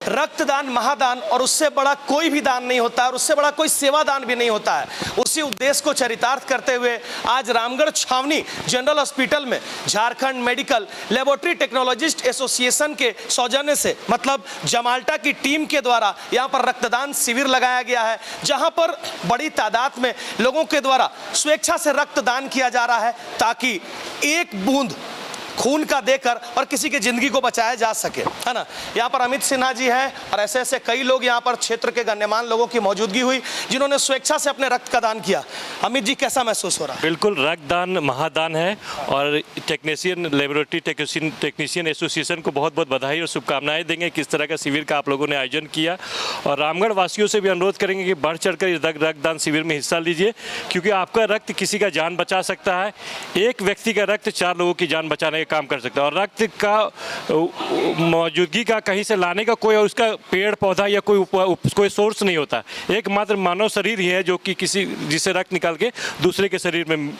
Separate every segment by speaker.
Speaker 1: रक्तदान महादान और उससे बड़ा कोई भी दान नहीं होता है और उससे बड़ा कोई सेवादान भी नहीं होता है। उसी उद्देश्य को चरितार्थ करते हुए आज रामगढ़ छावनी जनरल हॉस्पिटल में Jharkhand medical laboratory technologist association के सौजन्य से मतलब जमाल्टा की टीम के द्वारा यहाँ पर रक्तदान शिविर लगाया गया है, जहाँ पर बड़ी तादाद में लोगों के द्वारा स्वेच्छा से रक्तदान किया जा रहा है ताकि एक बूंद खून का देकर और किसी की जिंदगी को बचाया जा सके, है ना। यहाँ पर अमित सिन्हा जी हैं और ऐसे ऐसे कई लोग यहाँ पर क्षेत्र के गण्यमान लोगों की मौजूदगी हुई जिन्होंने स्वेच्छा से अपने रक्त का दान किया। अमित जी, कैसा महसूस हो रहा है?
Speaker 2: बिल्कुल, रक्तदान महादान है और टेक्नीशियन लेबोरेटरी टेक्नीशियन एसोसिएशन को बहुत बहुत बधाई और शुभकामनाएं देंगे किस तरह का शिविर का आप लोगों ने आयोजन किया। और रामगढ़ वासियों से भी अनुरोध करेंगे कि बढ़ चढ़कर इस रक्तदान शिविर में हिस्सा लीजिए, क्योंकि आपका रक्त किसी का जान बचा सकता है। एक व्यक्ति का रक्त 4 लोगों की जान बचाने काम कर सकता है। और रक्त का मौजूदगी का कहीं से लाने का कोई उसका पेड़ पौधा या कोई सोर्स नहीं होता। एकमात्र मानव शरीर ही है जो कि जिससे रक्त निकाल के दूसरे के शरीर में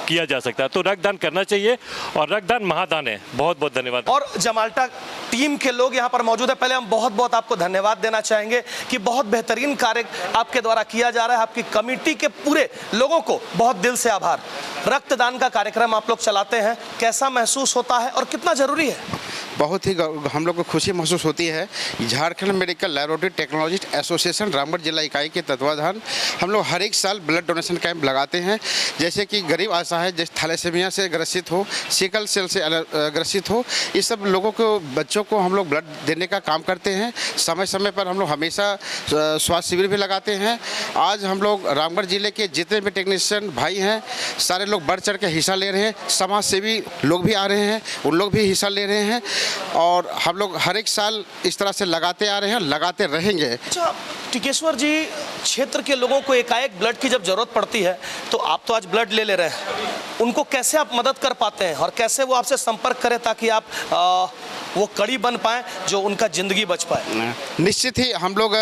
Speaker 2: किया जा सकता है। तो रक्तदान करना चाहिए और रक्तदान महादान है। बहुत बहुत धन्यवाद।
Speaker 1: और जमाल्टा टीम के लोग यहाँ पर मौजूद है, पहले हम बहुत बहुत आपको धन्यवाद देना चाहेंगे कि बहुत बेहतरीन कार्य आपके द्वारा किया जा रहा है। आपकी कमेटी के पूरे लोगों को बहुत दिल से आभार। रक्तदान का कार्यक्रम आप लोग चलाते हैं, कैसा महसूस होता है और कितना जरूरी है?
Speaker 3: बहुत ही हम लोग को खुशी महसूस होती है। Jharkhand medical laboratory technologist association Ramgarh जिला इकाई के तत्वाधान हम लोग हर एक साल ब्लड डोनेशन कैंप लगाते हैं। जैसे कि गरीब असहाय जैसे थैलेसीमिया से ग्रसित हो, सिकल सेल से ग्रसित हो, इस सब लोगों को बच्चों को हम लोग ब्लड देने का काम करते हैं। समय समय पर हम लोग हमेशा स्वास्थ्य शिविर भी लगाते हैं। आज हम लोग रामगढ़ जिले के जितने भी टेक्नीशियन भाई हैं सारे लोग बढ़ चढ़ के हिस्सा ले रहे हैं। समाज सेवी लोग भी आ रहे हैं, उन लोग भी हिस्सा ले रहे हैं और हम लोग हर एक साल इस तरह से लगाते आ रहे हैं, लगाते रहेंगे।
Speaker 1: अच्छा टिकेश्वर जी, क्षेत्र के लोगों को एकाएक ब्लड की जब जरूरत पड़ती है तो आप तो आज ब्लड ले रहे हैं, उनको कैसे आप मदद कर पाते हैं और कैसे वो आपसे संपर्क करें ताकि आप वो कड़ी बन पाएं जो उनका जिंदगी बच पाए?
Speaker 3: निश्चित ही हम लोग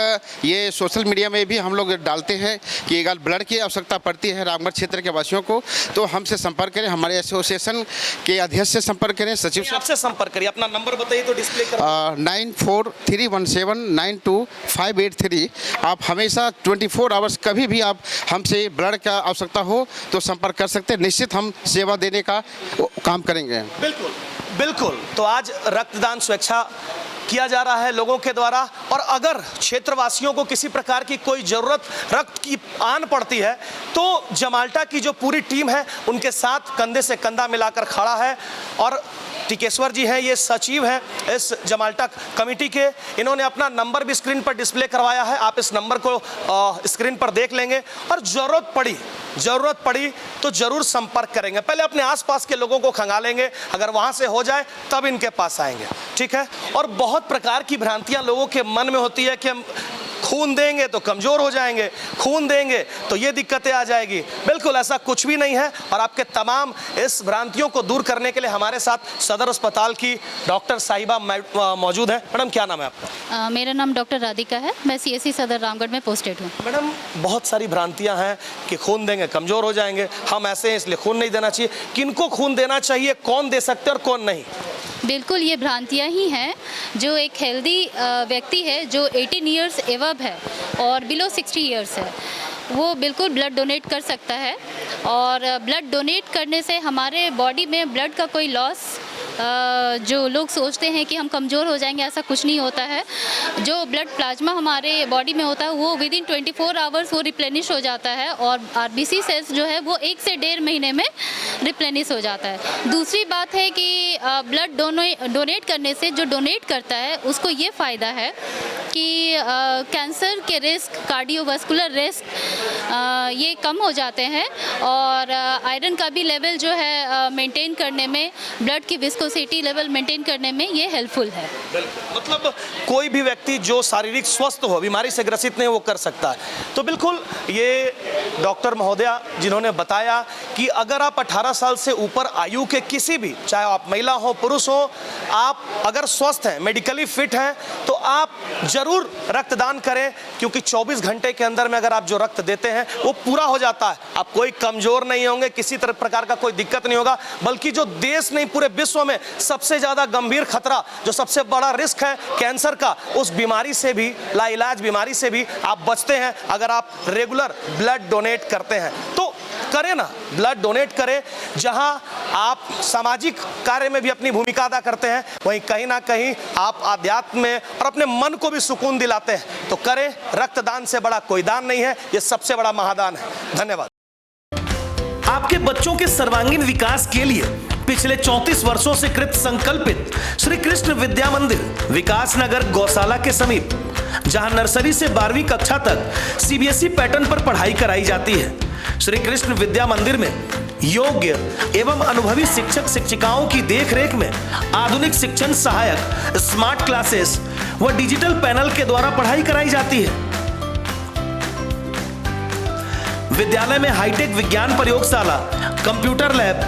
Speaker 3: ये सोशल मीडिया में भी हम लोग डालते हैं कि अगर ब्लड की आवश्यकता पड़ती है रामगढ़ क्षेत्र के वासियों को तो हमसे संपर्क करें, हमारे एसोसिएशन के अध्यक्ष से संपर्क करें, सचिव से
Speaker 1: आपसे संपर्क करिए। अपना नंबर बताइए तो डिस्प्ले कर।
Speaker 3: 9431792583। आप हमेशा 24 आवर्स कभी भी आप हमसे ब्लड का आवश्यकता हो तो संपर्क कर सकते हैं। निश्चित हम सेवा देने का काम करेंगे।
Speaker 1: बिल्कुल बिल्कुल। तो आज रक्तदान स्वेच्छा किया जा रहा है लोगों के द्वारा और अगर क्षेत्रवासियों को किसी प्रकार की कोई ज़रूरत रक्त की आन पड़ती है तो जमाल्टा की जो पूरी टीम है उनके साथ कंधे से कंधा मिलाकर खड़ा है। और टिकेश्वर जी हैं, ये सचिव हैं इस जमाल्टा कमेटी के, इन्होंने अपना नंबर भी स्क्रीन पर डिस्प्ले करवाया है। आप इस नंबर को स्क्रीन पर देख लेंगे और ज़रूरत पड़ी तो ज़रूर संपर्क करेंगे। पहले अपने आसपास के लोगों को खंगालेंगे, अगर वहाँ से हो जाए तब इनके पास आएंगे, ठीक है। और बहुत प्रकार की भ्रांतियाँ लोगों के मन में होती है कि हम खून देंगे तो कमज़ोर हो जाएंगे, खून देंगे तो ये दिक्कतें आ जाएगी। बिल्कुल ऐसा कुछ भी नहीं है। और आपके तमाम इस भ्रांतियों को दूर करने के लिए हमारे साथ सदर अस्पताल की डॉक्टर साहिबा मौजूद है। मैडम क्या नाम है आपका?
Speaker 4: मेरा नाम डॉक्टर राधिका है, मैं CSC सदर रामगढ़ में पोस्टेड हूँ।
Speaker 1: मैडम बहुत सारी भ्रांतियाँ हैं कि खून देंगे कमज़ोर हो जाएंगे, हम ऐसे हैं इसलिए खून नहीं देना चाहिए। किनको खून देना चाहिए, कौन दे सकते हैं और कौन नहीं?
Speaker 4: बिल्कुल ये भ्रांतियाँ ही हैं। जो एक हेल्दी व्यक्ति है जो 18 ईयर्स एवब है और बिलो 60 ईयर्स है वो बिल्कुल ब्लड डोनेट कर सकता है। और ब्लड डोनेट करने से हमारे बॉडी में ब्लड का कोई लॉस, जो लोग सोचते हैं कि हम कमज़ोर हो जाएंगे, ऐसा कुछ नहीं होता है। जो ब्लड प्लाज्मा हमारे बॉडी में होता है वो विदिन 24 आवर्स वो रिप्लेनिश हो जाता है और RBC सेल्स जो है वो 1 से 1.5 महीने में रिप्लेनिश हो जाता है। दूसरी बात है कि ब्लड डोनेट करने से जो डोनेट करता है उसको ये फ़ायदा है कि कैंसर के रिस्क, कार्डियोवास्कुलर रिस्क ये कम हो जाते हैं और आयरन का भी लेवल जो है मेंटेन करने में, ब्लड की विस्कोसिटी लेवल मेंटेन करने में ये हेल्पफुल है।
Speaker 1: मतलब कोई भी व्यक्ति जो शारीरिक स्वस्थ हो, बीमारी से ग्रसित नहीं, वो कर सकता है। तो बिल्कुल ये डॉक्टर महोदया जिन्होंने बताया कि अगर आप 18 18 साल से ऊपर आयु के किसी भी, चाहे आप महिला हो पुरुष हो, आप अगर स्वस्थ हैं, मेडिकली फिट हैं, तो आप जरूर रक्तदान करें, क्योंकि 24 घंटे के अंदर में अगर आप जो रक्त देते हैं वो पूरा हो जाता है। आप कोई कमजोर नहीं होंगे, किसी तरह प्रकार का कोई दिक्कत नहीं होगा, बल्कि जो देश नहीं पूरे विश्व में सबसे ज्यादा गंभीर खतरा, जो सबसे बड़ा रिस्क है कैंसर का, उस बीमारी से भी, लाइलाज बीमारी से भी आप बचते हैं अगर आप रेगुलर ब्लड डोनेट करते हैं। तो करें ना, ब्लड डोनेट करें। जहां आप सामाजिक कार्य में भी अपनी भूमिका अदा करते हैं, वहीं कहीं ना कहीं आप आध्यात्म में और अपने मन को भी सुकून दिलाते हैं। तो करें, रक्तदान से बड़ा कोई दान नहीं है, ये सबसे बड़ा महादान है। धन्यवाद। आपके बच्चों के सर्वांगीण विकास के लिए पिछले 34 वर्षों से कृत संकल्पित श्री कृष्ण विद्या मंदिर विकास नगर गौशाला के समीप, जहां नर्सरी से 12वीं कक्षा तक सीबीएसई पैटर्न पर पढ़ाई कराई जाती है। श्री कृष्ण विद्या मंदिर में योग्य एवं अनुभवी शिक्षक शिक्षिकाओं की देखरेख में आधुनिक शिक्षण सहायक, स्मार्ट क्लासेस व डिजिटल पैनल के द्वारा पढ़ाई कराई जाती है। विद्यालय में हाईटेक विज्ञान प्रयोगशाला, कंप्यूटर लैब,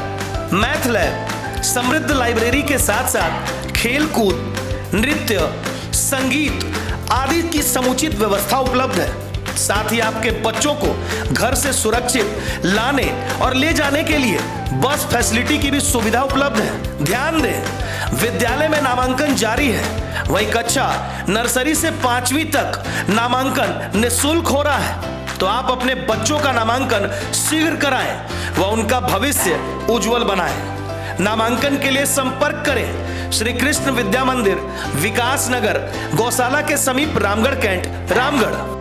Speaker 1: मैथ लैब, समृद्ध लाइब्रेरी के साथ साथ खेल कूद, नृत्य, संगीत आदि की समुचित व्यवस्था उपलब्ध है। साथ ही आपके बच्चों को घर से सुरक्षित लाने और ले जाने के लिए बस फैसिलिटी की भी सुविधा उपलब्ध है। ध्यान दें, विद्यालय में नामांकन जारी है, वही कक्षा नर्सरी से 5वीं तक नामांकन निःशुल्क हो रहा है। तो आप अपने बच्चों का नामांकन शीघ्र कराएं व उनका भविष्य उज्जवल बनाएं। नामांकन के लिए संपर्क करें श्री कृष्ण विद्या मंदिर विकास नगर गौशाला के समीप, रामगढ़ कैंट, रामगढ़।